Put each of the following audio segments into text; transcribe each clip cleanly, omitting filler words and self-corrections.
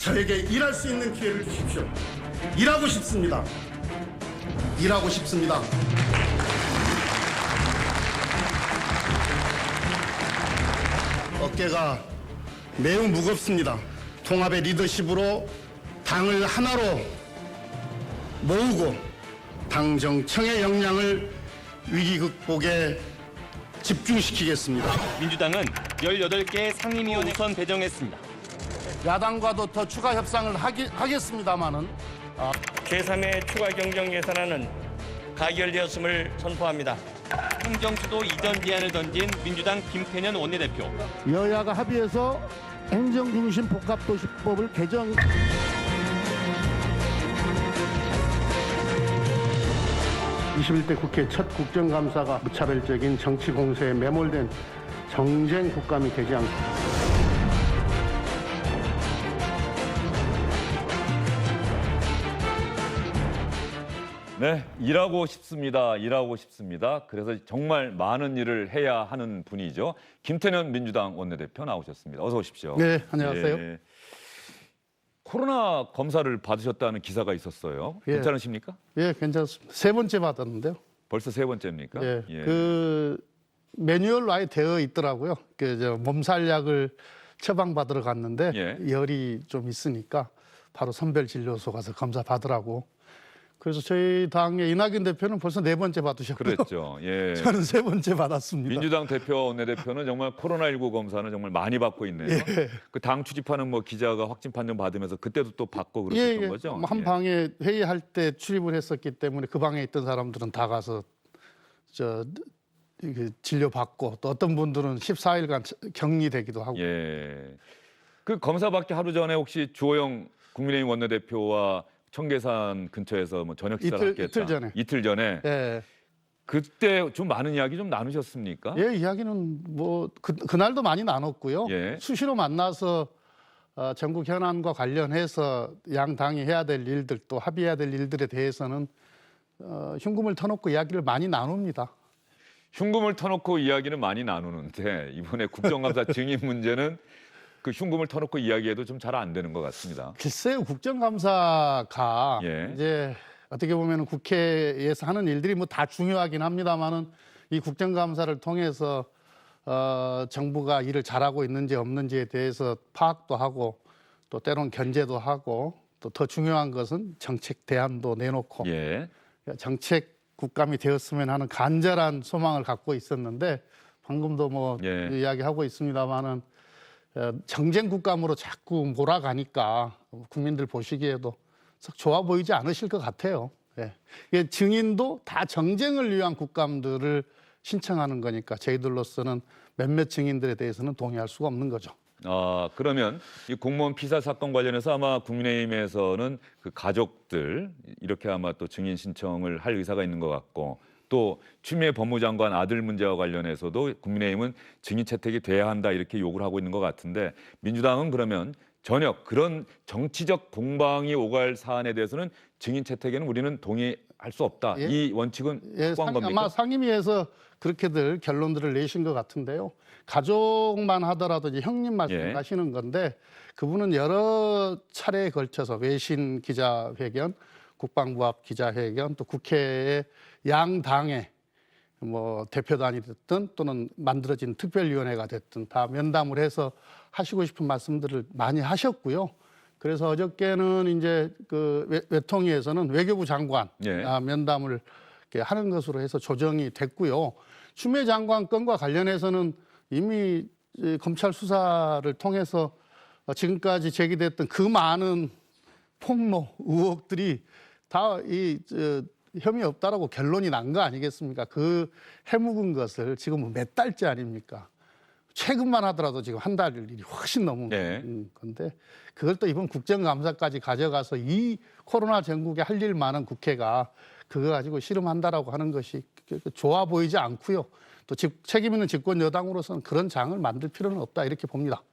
저에게 일할 수 있는 기회를 주십시오. 일하고 싶습니다. 일하고 싶습니다. 어깨가 매우 무겁습니다. 통합의 리더십으로 당을 하나로 모으고 당 정청의 역량을 위기 극복에 집중시키겠습니다. 민주당은 18개 상임위원회 우선 배정했습니다. 야당과도 더 추가 협상을 하겠습니다마는 제3회 추가 경정 예산안은 가결되었음을 선포합니다. 행정수도 이전 제안을 던진 민주당 김태년 원내대표. 여야가 합의해서 행정중심 복합도시법을 개정. 21대 국회 첫 국정감사가 무차별적인 정치 공세에 매몰된 정쟁 국감이 되지 않고 네, 일하고 싶습니다. 일하고 싶습니다. 그래서 정말 많은 일을 해야 하는 분이죠. 김태년 민주당 원내대표 나오셨습니다. 어서 오십시오. 네, 안녕하세요. 예. 코로나 검사를 받으셨다는 기사가 있었어요. 예. 괜찮으십니까? 예, 괜찮습니다. 세 번째 받았는데요. 벌써 세 번째입니까? 예, 예. 그 매뉴얼로 아예 되어 있더라고요. 그 몸살약을 처방받으러 갔는데 예. 열이 좀 있으니까 바로 선별진료소 가서 검사 받으라고. 그래서 저희 당의 이낙연 대표는 벌써 네 번째 받으셨고요. 그랬죠. 예. 저는 세 번째 받았습니다. 민주당 대표 원내대표는 정말 코로나19 검사는 정말 많이 받고 있네요. 예. 그 당 추집하는 뭐 기자가 확진 판정 받으면서 그때도 또 받고 그랬던 예, 거죠. 한 예. 방에 회의할 때 출입을 했었기 때문에 그 방에 있던 사람들은 다 가서 진료 받고 또 어떤 분들은 14일간 격리되기도 하고. 예. 그 검사 받기 하루 전에 혹시 주호영 국민의힘 원내대표와 청계산 근처에서 뭐 저녁 식사를 했겠다. 이틀 전에. 예. 그때 좀 많은 이야기 좀 나누셨습니까? 예, 이야기는 뭐 그날도 많이 나눴고요. 예. 수시로 만나서 전국 현안과 관련해서 양 당이 해야 될 일들 또 합의해야 될 일들에 대해서는 흉금을 터놓고 이야기를 많이 나눕니다. 흉금을 터놓고 이야기는 많이 나누는데 이번에 국정감사 증인 문제는 그 흉금을 터놓고 이야기해도 좀 잘 안 되는 것 같습니다. 글쎄요, 국정감사가 예. 이제 어떻게 보면 국회에서 하는 일들이 뭐 다 중요하긴 합니다만은 이 국정감사를 통해서 정부가 일을 잘하고 있는지 없는지에 대해서 파악도 하고 또 때론 견제도 하고 또 더 중요한 것은 정책 대안도 내놓고 예. 정책 국감이 되었으면 하는 간절한 소망을 갖고 있었는데 방금도 뭐 예. 이야기하고 있습니다만은 정쟁 국감으로 자꾸 몰아가니까 국민들 보시기에도 썩 좋아 보이지 않으실 것 같아요. 예. 이게 증인도 다 정쟁을 위한 국감들을 신청하는 거니까 저희들로서는 몇몇 증인들에 대해서는 동의할 수가 없는 거죠. 그러면 이 공무원 피살 사건 관련해서 아마 국민의힘에서는 그 가족들 이렇게 아마 또 증인 신청을 할 의사가 있는 것 같고 또 추미애 법무장관 아들 문제와 관련해서도 국민의힘은 증인 채택이 돼야 한다 이렇게 요구를 하고 있는 것 같은데 민주당은 그러면 전혀 그런 정치적 공방이 오갈 사안에 대해서는 증인 채택에는 우리는 동의할 수 없다. 예. 이 원칙은 확고한 겁니까? 아마 상임위에서 그렇게들 결론들을 내신 것 같은데요. 가족만 하더라도 이제 형님 말씀하시는 건데 그분은 여러 차례에 걸쳐서 외신 기자회견, 국방부 앞 기자회견, 또 국회의 양당의 뭐 대표단이 됐든 또는 만들어진 특별위원회가 됐든 다 면담을 해서 하시고 싶은 말씀들을 많이 하셨고요. 그래서 어저께는 이제 그 외통위에서는 외교부 장관 예. 면담을 이렇게 하는 것으로 해서 조정이 됐고요. 추미애 장관 건과 관련해서는 이미 검찰 수사를 통해서 지금까지 제기됐던 그 많은 폭로 의혹들이 다 혐의 없다라고 결론이 난 거 아니겠습니까? 그 해묵은 것을 지금 몇 달째 아닙니까? 최근만 하더라도 지금 한 달 일이 훨씬 넘은 네. 건데 그걸 또 이번 국정감사까지 가져가서 이 코로나 전국에 할 일 많은 국회가 그거 가지고 씨름한다라고 하는 것이 좋아 보이지 않고요. 또 책임 있는 집권 여당으로서는 그런 장을 만들 필요는 없다 이렇게 봅니다.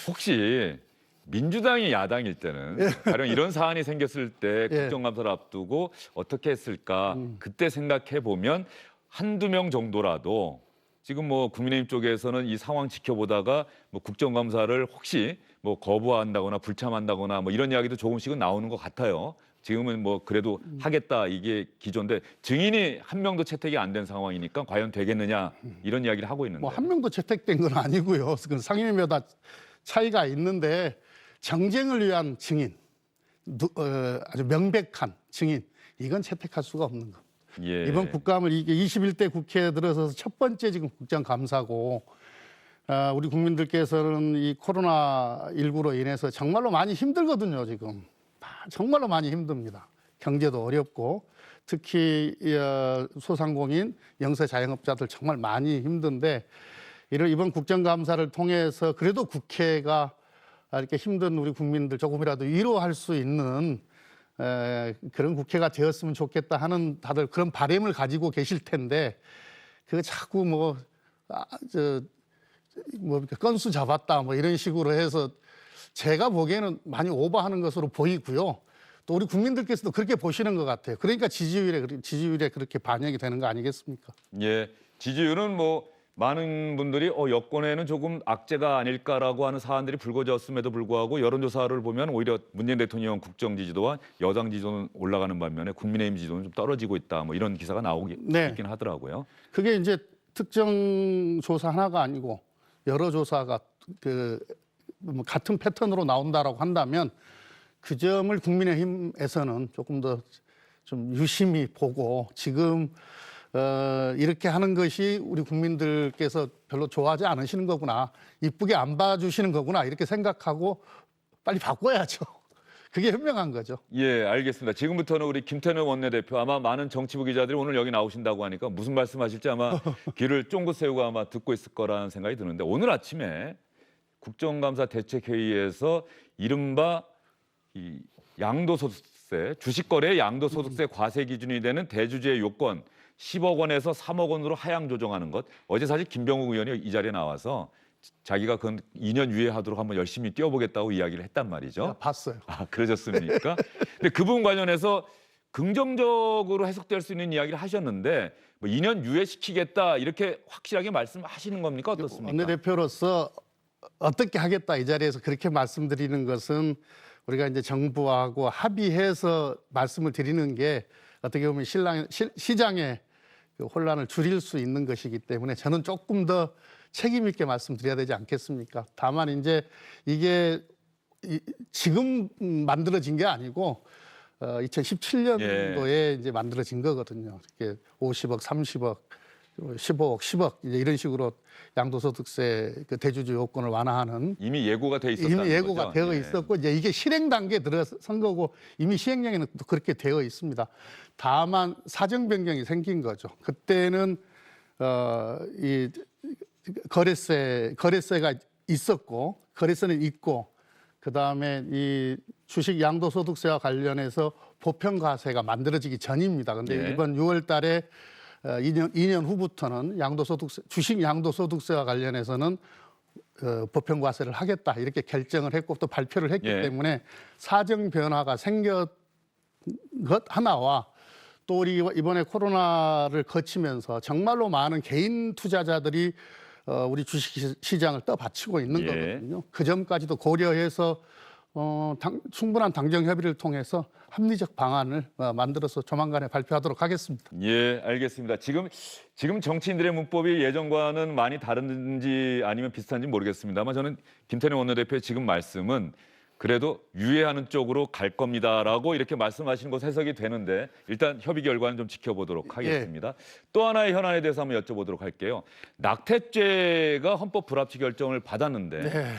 혹시 민주당이 야당일 때는 가령 이런 사안이 생겼을 때 예. 국정감사를 앞두고 어떻게 했을까 그때 생각해 보면 한두 명 정도라도 지금 뭐 국민의힘 쪽에서는 이 상황 지켜보다가 뭐 국정감사를 혹시 뭐 거부한다거나 불참한다거나 뭐 이런 이야기도 조금씩은 나오는 것 같아요. 지금은 뭐 그래도 하겠다 이게 기조인데 증인이 한 명도 채택이 안 된 상황이니까 과연 되겠느냐 이런 이야기를 하고 있는데. 뭐 한 명도 채택된 건 아니고요. 그 상임위마다 차이가 있는데 정쟁을 위한 증인, 아주 명백한 증인 이건 채택할 수가 없는 거. 예. 이번 국감을 이게 21대 국회에 들어서서 첫 번째 지금 국정감사고 우리 국민들께서는 이 코로나19로 인해서 정말로 많이 힘들거든요. 지금 정말로 많이 힘듭니다. 경제도 어렵고 특히 소상공인, 영세 자영업자들 정말 많이 힘든데 이번 국정감사를 통해서 그래도 국회가 이렇게 힘든 우리 국민들 조금이라도 위로할 수 있는 그런 국회가 되었으면 좋겠다 하는 다들 그런 바람을 가지고 계실 텐데 그 자꾸 뭐 건수 잡았다 뭐 이런 식으로 해서 제가 보기에는 많이 오버하는 것으로 보이고요. 또 우리 국민들께서도 그렇게 보시는 것 같아요. 그러니까 지지율에 그렇게 반영이 되는 거 아니겠습니까? 예, 지지율은 뭐 많은 분들이 여권에는 조금 악재가 아닐까라고 하는 사안들이 불거졌음에도 불구하고 여론조사를 보면 오히려 문재인 대통령 국정 지지도와 여당 지지도는 올라가는 반면에 국민의힘 지지도는 좀 떨어지고 있다. 뭐 이런 기사가 나오기 있긴 하더라고요. 그게 이제 특정 조사 하나가 아니고 여러 조사가 뭐 같은 패턴으로 나온다라고 한다면 그 점을 국민의힘에서는 조금 더 좀 유심히 보고 지금 이렇게 하는 것이 우리 국민들께서 별로 좋아하지 않으시는 거구나, 이쁘게 안 봐주시는 거구나 이렇게 생각하고 빨리 바꿔야죠. 그게 현명한 거죠. 예, 알겠습니다. 지금부터는 우리 김태년 원내대표 아마 많은 정치부 기자들이 오늘 여기 나오신다고 하니까 무슨 말씀하실지 아마 귀를 쫑긋 세우고 아마 듣고 있을 거라는 생각이 드는데 오늘 아침에 국정감사 대책회의에서 이른바 이 양도소득세, 주식거래 양도소득세 과세 기준이 되는 대주주의 요건 10억 원에서 3억 원으로 하향 조정하는 것. 어제 사실 김병욱 의원이 이 자리에 나와서 자기가 그건 2년 유예하도록 한번 열심히 뛰어보겠다고 이야기를 했단 말이죠. 봤어요. 아, 그러셨습니까? 근데 그 부분 관련해서 긍정적으로 해석될 수 있는 이야기를 하셨는데 뭐 2년 유예시키겠다 이렇게 확실하게 말씀하시는 겁니까? 어떻습니까? 원내대표로서 어떻게 하겠다 이 자리에서 그렇게 말씀드리는 것은 우리가 이제 정부하고 합의해서 말씀을 드리는 게 어떻게 보면 시장의 그 혼란을 줄일 수 있는 것이기 때문에 저는 조금 더 책임 있게 말씀드려야 되지 않겠습니까? 다만 이제 이게 지금 만들어진 게 아니고 2017년도에 이제 만들어진 거거든요. 이렇게 50억, 30억, 15억, 10억 이제 이런 식으로 양도소득세 그 대주주 요건을 완화하는 이미 예고가 돼 있었다는 이미 예고가 거죠? 되어 예. 있었고 이제 이게 실행 단계에 들어선 거고 이미 시행령에는 또 그렇게 되어 있습니다. 다만 사정 변경이 생긴 거죠. 그때는 이 거래세가 있었고 거래세는 있고 그 다음에 이 주식 양도소득세와 관련해서 보편과세가 만들어지기 전입니다. 근데 예. 이번 6월달에 2년 후부터는 주식 양도소득세와 관련해서는 보편과세를 하겠다 이렇게 결정을 했고 또 발표를 했기 예. 때문에 사정 변화가 생긴 것 하나와 또 우리 이번에 코로나를 거치면서 정말로 많은 개인 투자자들이 우리 주식 시장을 떠받치고 있는 예. 거거든요. 그 점까지도 고려해서 충분한 당정 협의를 통해서 합리적 방안을 만들어서 조만간에 발표하도록 하겠습니다. 예, 알겠습니다. 지금 정치인들의 문법이 예전과는 많이 다른지 아니면 비슷한지 모르겠습니다만 저는 김태년 원내대표의 지금 말씀은 그래도 유예하는 쪽으로 갈 겁니다라고 이렇게 말씀하시는 것으로 해석이 되는데 일단 협의 결과는 좀 지켜보도록 하겠습니다. 또 하나의 현안에 대해서 한번 여쭤보도록 할게요. 낙태죄가 헌법 불합치 결정을 받았는데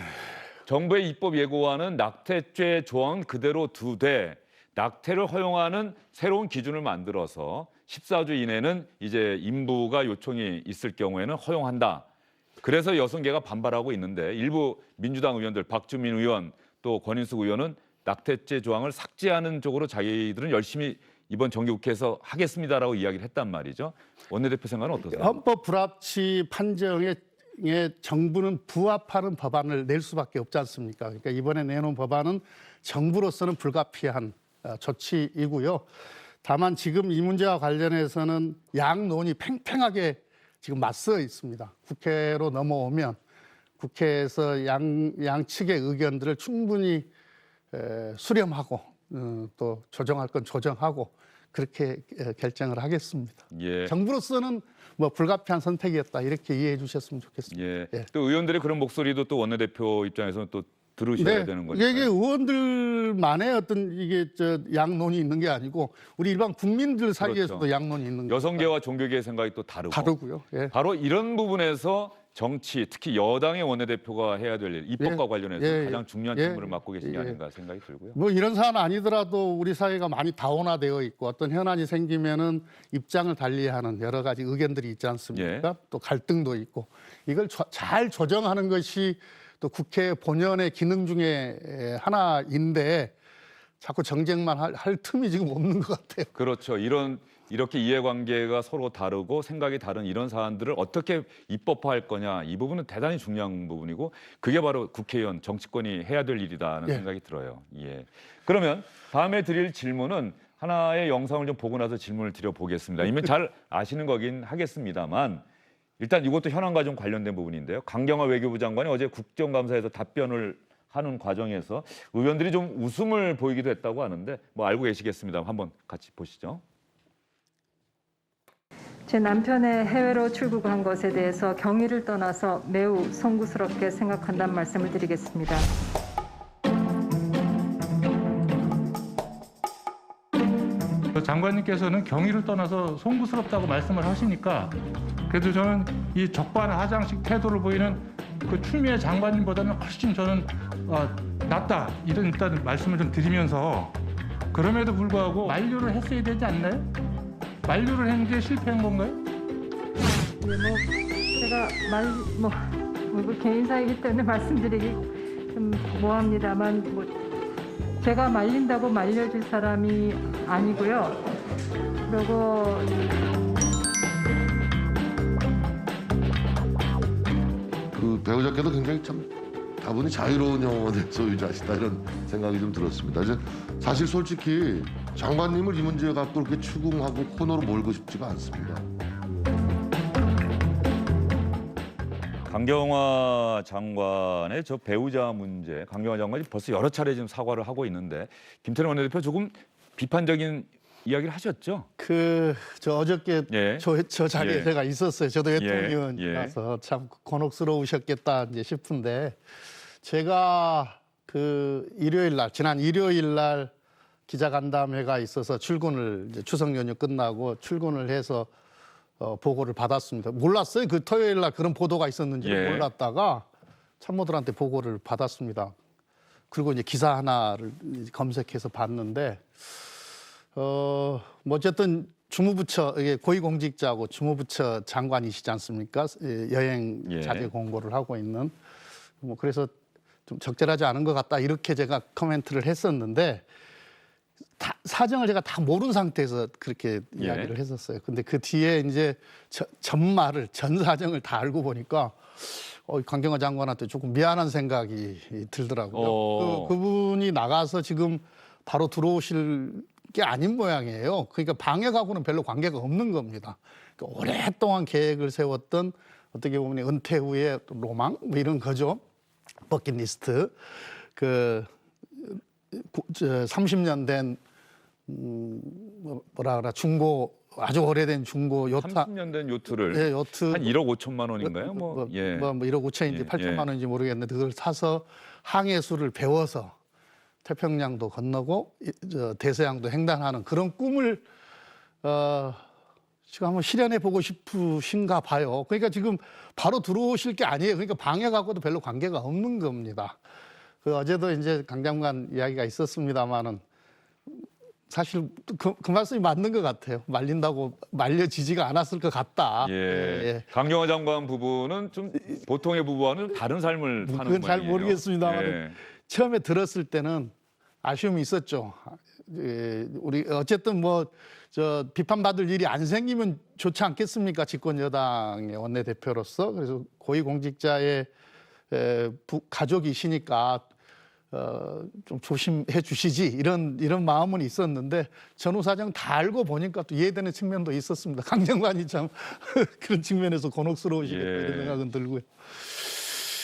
정부의 입법 예고와는 낙태죄 조항 그대로 두되 낙태를 허용하는 새로운 기준을 만들어서 14주 이내는 이제 인부가 요청이 있을 경우에는 허용한다. 그래서 여성계가 반발하고 있는데 일부 민주당 의원들 박주민 의원 또 권인숙 의원은 낙태죄 조항을 삭제하는 쪽으로 자기들은 열심히 이번 정기국회에서 하겠습니다라고 이야기를 했단 말이죠. 원내대표 생각은 어떠세요? 헌법 불합치 판정에 정부는 부합하는 법안을 낼 수밖에 없지 않습니까? 그러니까 이번에 내놓은 법안은 정부로서는 불가피한 조치이고요. 다만 지금 이 문제와 관련해서는 양론이 팽팽하게 지금 맞서 있습니다. 국회로 넘어오면 국회에서 양측의 의견들을 충분히 수렴하고 또 조정할 건 조정하고 그렇게 결정을 하겠습니다. 예. 정부로서는 뭐 불가피한 선택이었다 이렇게 이해해 주셨으면 좋겠습니다. 예. 예. 또 의원들의 그런 목소리도 또 원내대표 입장에서는 또 들으셔야 되는 거니까. 이게 의원들만의 어떤 이게 양론이 있는 게 아니고 우리 일반 국민들 사이에서도 그렇죠. 양론이 있는 거예요. 여성계와 종교계의 생각이 또 다르고. 예. 바로 이런 부분에서 정치, 특히 여당의 원내대표가 해야 될 일, 입법과 예. 관련해서 예. 가장 중요한 예. 직무를 맡고 계신 게 예. 아닌가 생각이 들고요. 뭐 이런 사안 아니더라도 우리 사회가 많이 다원화되어 있고 어떤 현안이 생기면은 입장을 달리하는 여러 가지 의견들이 있지 않습니까? 예. 또 갈등도 있고 이걸 잘 조정하는 것이 또 국회 본연의 기능 중에 하나인데 자꾸 정쟁만 할 틈이 지금 없는 것 같아요. 그렇죠. 이렇게 이해관계가 서로 다르고 생각이 다른 이런 사안들을 어떻게 입법화할 거냐, 이 부분은 대단히 중요한 부분이고 그게 바로 국회의원 정치권이 해야 될 일이다는 예. 생각이 들어요. 예. 그러면 다음에 드릴 질문은 하나의 영상을 좀 보고 나서 질문을 드려보겠습니다. 이미 잘 아시는 거긴 하겠습니다만 일단 이것도 현안과 좀 관련된 부분인데요. 강경화 외교부 장관이 어제 국정감사에서 답변을 하는 과정에서 의원들이 좀 웃음을 보이기도 했다고 하는데 뭐 알고 계시겠습니다. 한번 같이 보시죠. 제 남편의 해외로 출국한 것에 대해서 경위를 떠나서 매우 송구스럽게 생각한다는 말씀을 드리겠습니다. 장관님께서는 경위를 떠나서 송구스럽다고 말씀을 하시니까 그래도 저는 이 적반하장식 태도를 보이는 그 추미애 장관님보다는 훨씬 저는 낫다 이런 일단 말씀을 좀 드리면서 그럼에도 불구하고 만류를 했어야 되지 않나요? 만류를 했는데 실패한 건가요? 네, 제가 뭐 개인사이기 때문에 말씀드리기 좀 뭐합니다만 제가 말린다고 말려줄 사람이 아니고요. 그리고 그 배우자께도 굉장히 참 다분히 자유로운 영혼의 소유자시다 이런 생각이 좀 들었습니다. 이제 사실 솔직히 장관님을 이 문제 갖고 그렇게 추궁하고 코너로 몰고 싶지가 않습니다. 강경화 장관의 저 배우자 문제, 강경화 장관이 벌써 여러 차례 지금 사과를 하고 있는데 김태년 원내대표 조금 비판적인 이야기를 하셨죠? 저 어저께 예. 저 자리에 예. 제가 있었어요. 저도 예. 외통위원이라서 참 곤혹스러우셨겠다 이제 싶은데 제가 지난 일요일 날 기자간담회가 있어서 출근을 이제 추석 연휴 끝나고 출근을 해서 보고를 받았습니다. 몰랐어요. 그 토요일 날 그런 보도가 있었는지 예. 몰랐다가 참모들한테 보고를 받았습니다. 그리고 이제 기사 하나를 검색해서 봤는데 뭐 어쨌든 주무부처 이게 고위공직자고 주무부처 장관이시지 않습니까? 여행 예. 자제 공고를 하고 있는 뭐 그래서 좀 적절하지 않은 것 같다 이렇게 제가 코멘트를 했었는데 사정을 제가 다 모르는 상태에서 그렇게 예. 이야기를 했었어요. 근데 그 뒤에 이제 전 사정을 다 알고 보니까 강경화 장관한테 조금 미안한 생각이 들더라고요. 그분이 나가서 지금 바로 들어오실 게 아닌 모양이에요. 그러니까 방역하고는 별로 관계가 없는 겁니다. 그러니까 오랫동안 계획을 세웠던 어떻게 보면 은퇴 후에 로망 뭐 이런 거죠. 버킷리스트. 30년 된 아주 오래된 중고 요트 30년 된 요트를 예, 요트 한 1억 5천만 원인가요? 뭐 1억 5천인지 예, 8천만 예. 원인지 모르겠는데 그걸 사서 항해술을 배워서 태평양도 건너고 대서양도 횡단하는 그런 꿈을 지금 한번 실현해 보고 싶으신가 봐요. 그러니까 지금 바로 들어오실 게 아니에요. 그러니까 방역하고도 별로 관계가 없는 겁니다. 어제도 이제 강 장관 이야기가 있었습니다만은 사실 그 말씀이 맞는 것 같아요. 말린다고 말려지지가 않았을 것 같다. 예. 강경화 장관 부부는 좀 보통의 부부와는 다른 삶을 사는 모양이에요. 그건 잘 모르겠습니다만 예. 처음에 들었을 때는 아쉬움이 있었죠. 우리 어쨌든 비판받을 일이 안 생기면 좋지 않겠습니까? 집권 여당의 원내대표로서. 그래서 고위공직자의 가족이시니까 좀 조심해 주시지 이런 마음은 있었는데 전후 사정 다 알고 보니까 또 이해되는 측면도 있었습니다. 강 장관이 참 그런 측면에서 곤혹스러우시겠다 예. 이런 생각은 들고요.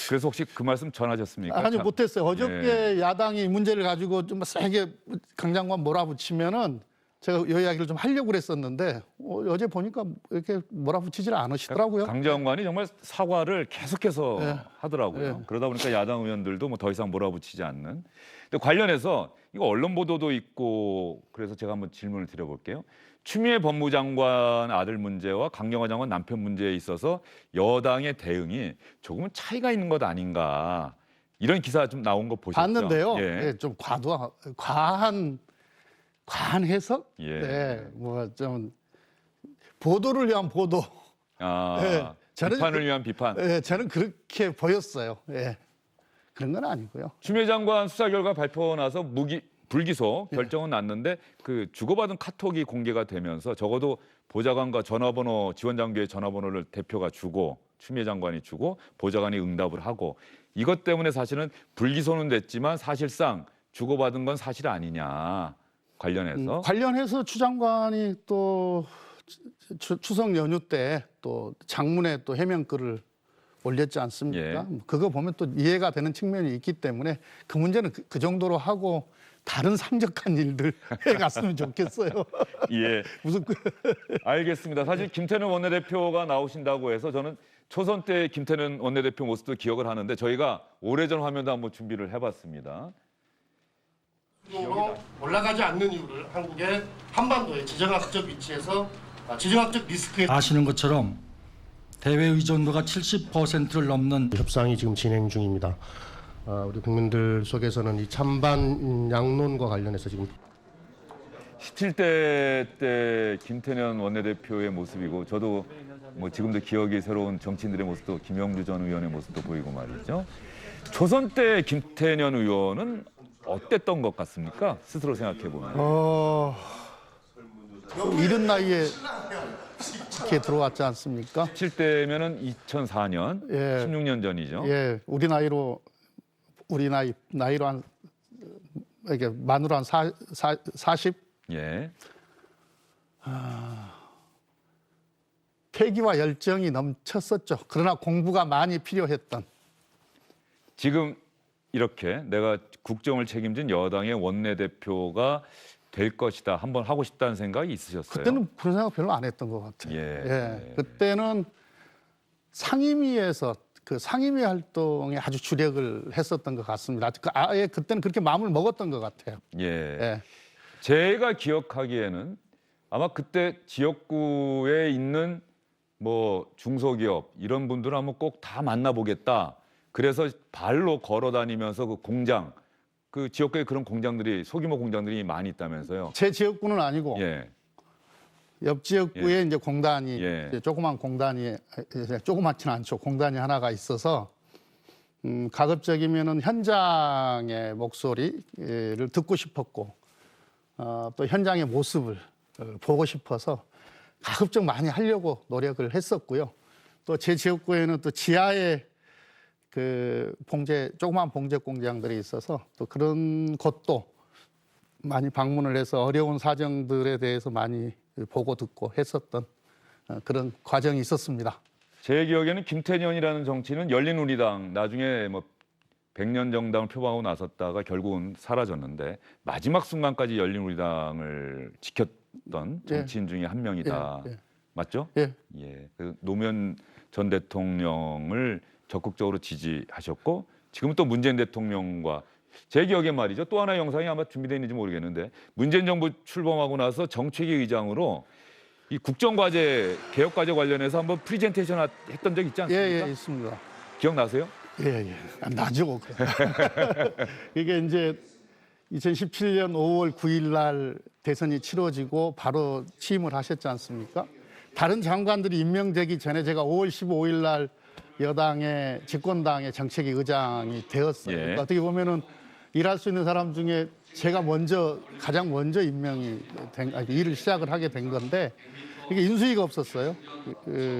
그래서 혹시 그 말씀 전하셨습니까? 아니 참- 못했어요. 어저께 야당이 문제를 가지고 좀 세게 강 장관 몰아붙이면은 제가 이 이야기를 좀 하려고 그랬었는데 어제 보니까 이렇게 몰아붙이질 않으시더라고요. 강 장관이 정말 사과를 계속해서 네. 하더라고요. 네. 그러다 보니까 야당 의원들도 뭐 더 이상 몰아붙이지 않는. 근데 관련해서 이거 언론 보도도 있고 그래서 제가 한번 질문을 드려볼게요. 추미애 법무장관 아들 문제와 강경화 장관 남편 문제에 있어서 여당의 대응이 조금은 차이가 있는 것 아닌가 이런 기사 좀 나온 거 보셨죠? 봤는데요. 예. 예, 좀 과한 해석? 예. 네, 뭐 좀 보도를 위한 보도. 아, 예, 저는 비판을 위한 비판. 예, 저는 그렇게 보였어요. 예, 그런 건 아니고요. 추미애 장관 수사 결과 발표 나서 불기소 결정은 났는데 그 주고받은 카톡이 공개가 되면서 적어도 보좌관과 전화번호 지원장교의 전화번호를 대표가 주고 추미애 장관이 주고 보좌관이 응답을 하고 이것 때문에 사실은 불기소는 됐지만 사실상 주고받은 건 사실 아니냐 관련해서 관련해서 추 장관이 또 추석 연휴 때 또 장문에 또 해명글을 올렸지 않습니까? 예. 그거 보면 또 이해가 되는 측면이 있기 때문에 그 문제는 그 정도로 하고 다른 상적한 일들 해갔으면 좋겠어요. 예. 무슨 알겠습니다. 사실 김태년 원내대표가 나오신다고 해서 저는 초선 때 김태년 원내대표 모습도 기억을 하는데 저희가 오래전 화면도 한번 준비를 해봤습니다. 으로 올라가지 않는 이유를 한국의 한반도의 지정학적 위치에서 지정학적 리스크에 아시는 것처럼 대외 의존도가 70%를 넘는 협상이 지금 진행 중입니다. 우리 국민들 속에서는 이 찬반 양론과 관련해서 지금 17대 때 김태년 원내대표의 모습이고 저도 뭐 지금도 기억이 새로운 정치인들의 모습도 김영주 전 의원의 모습도 보이고 말이죠. 초선 때 김태년 의원은 어땠던 것 같습니까? 스스로 생각해 보면. 이른 나이에 이렇게 들어왔지 않습니까? 17대면은 2004년, 예. 16년 전이죠. 예, 우리 나이로 한 이게 만으로 한 40 예. 패기와 열정이 넘쳤었죠. 그러나 공부가 많이 필요했던. 지금 이렇게 내가 국정을 책임진 여당의 원내대표가 될 것이다. 한번 하고 싶다는 생각이 있으셨어요? 그때는 그런 생각 별로 안 했던 것 같아요. 예. 그때는 상임위에서 그 상임위 활동에 아주 주력을 했었던 것 같습니다. 아예 그때는 그렇게 마음을 먹었던 것 같아요. 예. 예. 제가 기억하기에는 아마 그때 지역구에 있는 뭐 중소기업 이런 분들을 한번 꼭 다 만나보겠다. 그래서 발로 걸어 다니면서 그 공장, 그 지역구에 그런 공장들이 소규모 공장들이 많이 있다면서요. 제 지역구는 아니고 예. 옆 지역구에 이제 공단이 예. 이제 조그만 공단이 조그맣지는 않죠. 공단이 하나가 있어서 가급적이면은 현장의 목소리를 듣고 싶었고 또 현장의 모습을 보고 싶어서 가급적 많이 하려고 노력을 했었고요. 또 제 지역구에는 또 지하에 그 조그만 봉제 공장들이 있어서 또 그런 곳도 많이 방문을 해서 어려운 사정들에 대해서 많이 보고 듣고 했었던 그런 과정이 있었습니다. 제 기억에는 김태년이라는 정치인은 열린우리당 나중에 뭐 100년 정당을 표방하고 나섰다가 결국은 사라졌는데 마지막 순간까지 열린우리당을 지켰던 정치인 중에 한 명이다. 예, 예. 맞죠? 예. 예. 그 노무현 전 대통령을 적극적으로 지지하셨고 지금 또 문재인 대통령과 제 기억에 말이죠. 또 하나의 영상이 아마 준비되어 있는지 모르겠는데 문재인 정부 출범하고 나서 정책위 의장으로 이 국정과제 개혁과제 관련해서 한번 프리젠테이션 했던 적 있지 않습니까? 예, 있습니다. 기억나세요? 예. 나죠. 이게 이제 2017년 5월 9일 날 대선이 치러지고 바로 취임을 하셨지 않습니까? 다른 장관들이 임명되기 전에 제가 5월 15일 날 여당의 집권당의 정책위 의장이 되었어요. 예. 그러니까 어떻게 보면은 일할 수 있는 사람 중에 제가 가장 먼저 임명이 일을 시작을 하게 된 건데 이게 인수위가 없었어요.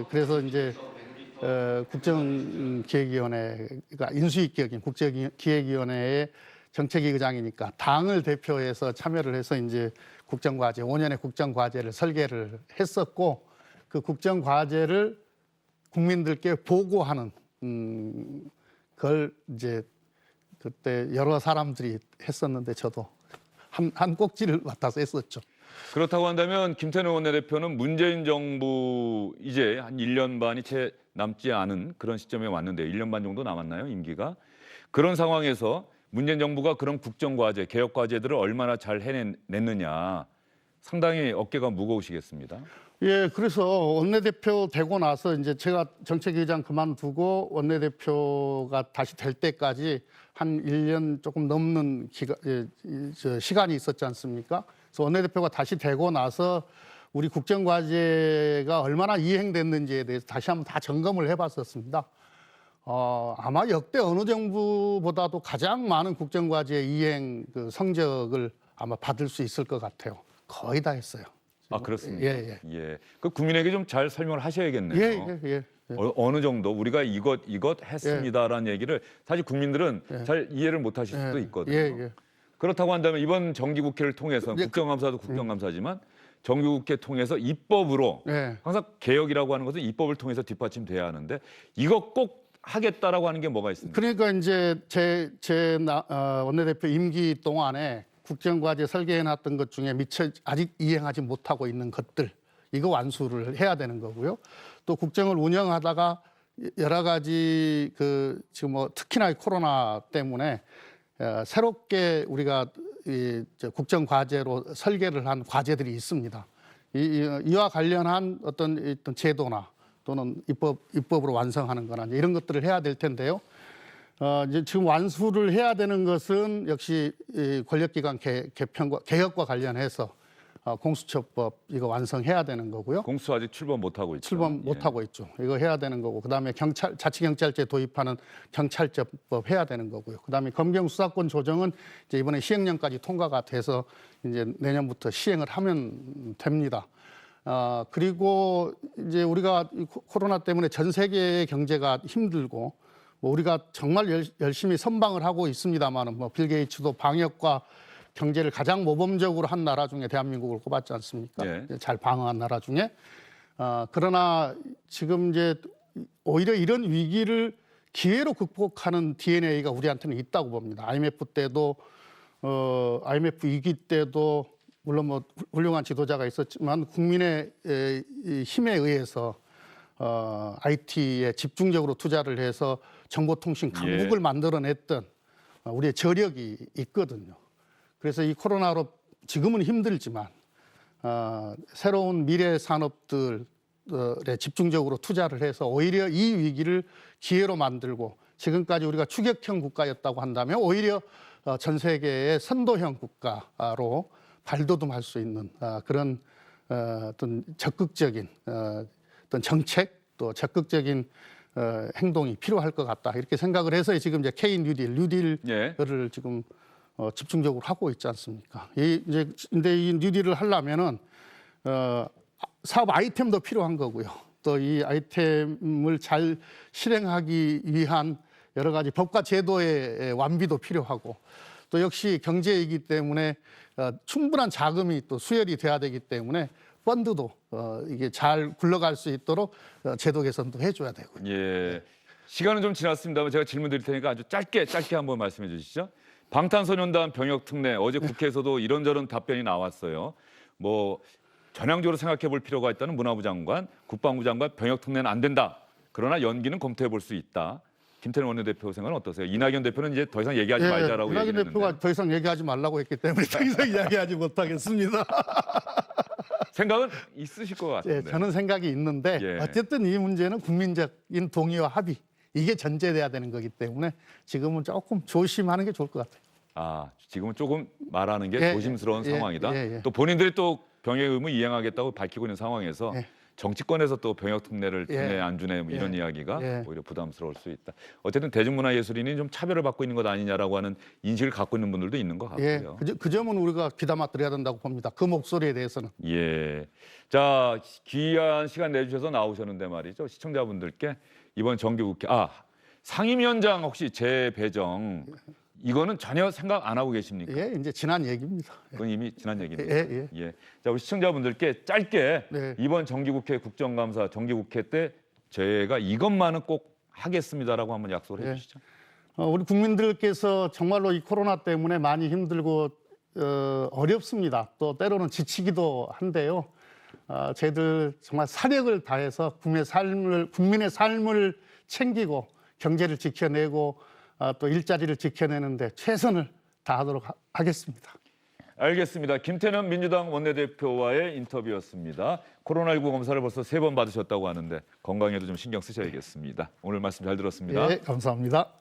그래서 이제 국정기획위원회가 인수위 격인 국정기획위원회의 정책위 의장이니까 당을 대표해서 참여를 해서 이제 국정과제 5년의 국정과제를 설계를 했었고 그 국정과제를 국민들께 보고하는 그걸 이제 그때 여러 사람들이 했었는데 저도 한 꼭지를 맡아서 했었죠. 그렇다고 한다면 김태년 원내대표는 문재인 정부 이제 한 1년 반이 채 남지 않은 그런 시점에 왔는데요. 1년 반 정도 남았나요, 임기가? 그런 상황에서 문재인 정부가 그런 국정과제, 개혁과제들을 얼마나 잘 해냈느냐 상당히 어깨가 무거우시겠습니다. 예, 그래서 원내대표 되고 나서 이제 제가 정책위의장 그만두고 원내대표가 다시 될 때까지 한 1년 조금 넘는 시간이 있었지 않습니까? 그래서 원내대표가 다시 되고 나서 우리 국정과제가 얼마나 이행됐는지에 대해서 다시 한번 다 점검을 해봤었습니다. 아마 역대 어느 정부보다도 가장 많은 국정과제 이행 그 성적을 아마 받을 수 있을 것 같아요. 거의 다 했어요. 아, 그렇습니까? 예. 그 국민에게 좀 잘 설명을 하셔야겠네요. 예. 어느 정도 우리가 이것 했습니다라는 얘기를 사실 국민들은 잘 이해를 못 하실 수도 있거든요. 예. 그렇다고 한다면 이번 정기국회를 통해서 국정감사도 국정감사지만 정기국회 통해서 입법으로 항상 개혁이라고 하는 것은 입법을 통해서 뒷받침돼야 하는데 이거 꼭 하겠다라고 하는 게 뭐가 있습니까? 그러니까 이제 제 원내대표 임기 동안에 국정과제 설계해놨던 것 중에 미처 아직 이행하지 못하고 있는 것들 이거 완수를 해야 되는 거고요. 또 국정을 운영하다가 여러 가지 지금 특히나 코로나 때문에 새롭게 우리가 국정 과제로 설계를 한 과제들이 있습니다. 이와 관련한 어떤 제도나 또는 입법으로 완성하는 거나 이런 것들을 해야 될 텐데요. 이제 지금 완수를 해야 되는 것은 역시 권력기관 개혁과 관련해서 공수처법 이거 완성해야 되는 거고요. 공수 아직 출범 못 하고 있죠. 출범 못 하고 있죠. 이거 해야 되는 거고, 그다음에 자치경찰제 도입하는 경찰제법 해야 되는 거고요. 그다음에 검경 수사권 조정은 이제 이번에 시행령까지 통과가 돼서 이제 내년부터 시행을 하면 됩니다. 그리고 이제 우리가 코로나 때문에 전 세계의 경제가 힘들고 우리가 정말 열심히 선방을 하고 있습니다만은 빌 게이츠도 방역과 경제를 가장 모범적으로 한 나라 중에 대한민국을 꼽았지 않습니까? 잘 방어한 나라 중에. 그러나 지금 이제 오히려 이런 위기를 기회로 극복하는 DNA가 우리한테는 있다고 봅니다. IMF 때도 IMF 위기 때도 물론 훌륭한 지도자가 있었지만 국민의 힘에 의해서 IT에 집중적으로 투자를 해서 정보통신 강국을 만들어냈던 우리의 저력이 있거든요. 그래서 이 코로나로 지금은 힘들지만 새로운 미래 산업들에 집중적으로 투자를 해서 오히려 이 위기를 기회로 만들고 지금까지 우리가 추격형 국가였다고 한다면 오히려 전 세계의 선도형 국가로 발돋움할 수 있는 그런 어떤 적극적인 어떤 정책 또 적극적인 행동이 필요할 것 같다 이렇게 생각을 해서 지금 이제 K 뉴딜을 지금 집중적으로 하고 있지 않습니까? 근데 이 뉴딜을 하려면은 사업 아이템도 필요한 거고요. 또 이 아이템을 잘 실행하기 위한 여러 가지 법과 제도의 완비도 필요하고 또 역시 경제이기 때문에 충분한 자금이 또 수혈이 돼야 되기 때문에 펀드도 이게 잘 굴러갈 수 있도록 제도 개선도 해줘야 되고요. 예, 시간은 좀 지났습니다만 제가 질문 드릴 테니까 아주 짧게 한번 말씀해 주시죠. 방탄소년단 병역 특례 어제 국회에서도 이런저런 답변이 나왔어요. 뭐 전향적으로 생각해 볼 필요가 있다는 문화부 장관, 국방부 장관 병역 특례는 안 된다. 그러나 연기는 검토해 볼 수 있다. 김태년 원내대표 생각은 어떠세요? 이낙연 대표는 이제 더 이상 얘기하지 말자라고 이낙연 얘기했는데. 대표가 더 이상 얘기하지 말라고 했기 때문에 더 이상 이야기하지 못하겠습니다. 생각은 있으실 것 같은데. 저는 생각이 있는데 어쨌든 이 문제는 국민적인 동의와 합의 이게 전제돼야 되는 거기 때문에 지금은 조금 조심하는 게 좋을 것 같아요. 지금은 조금 말하는 게 조심스러운 상황이다. 또 본인들이 또 병역 의무 이행하겠다고 밝히고 있는 상황에서 정치권에서 또 병역 특례를 주네 안 주네 뭐 이런 이야기가 오히려 부담스러울 수 있다. 어쨌든 대중문화예술인이 좀 차별을 받고 있는 것 아니냐라고 하는 인식을 갖고 있는 분들도 있는 것 같고요. 그 점은 우리가 귀담아 들어야 된다고 봅니다. 그 목소리에 대해서는. 자, 귀한 시간 내주셔서 나오셨는데 말이죠. 시청자분들께 이번 정기국회 상임위원장 혹시 재배정 이거는 전혀 생각 안 하고 계십니까? 이제 지난 얘기입니다. 그건 이미 지난 얘기입니다. 자, 우리 시청자분들께 짧게 이번 정기국회 국정감사 정기국회 때 제가 이것만은 꼭 하겠습니다라고 한번 약속을 해주시죠. 우리 국민들께서 정말로 이 코로나 때문에 많이 힘들고 어렵습니다. 또 때로는 지치기도 한데요. 저희들 정말 사력을 다해서 국민의 삶을 챙기고 경제를 지켜내고 또 일자리를 지켜내는데 최선을 다하도록 하겠습니다. 알겠습니다. 김태년 민주당 원내대표와의 인터뷰였습니다. 코로나19 검사를 벌써 3번 받으셨다고 하는데 건강에도 좀 신경 쓰셔야겠습니다. 오늘 말씀 잘 들었습니다. 네, 감사합니다.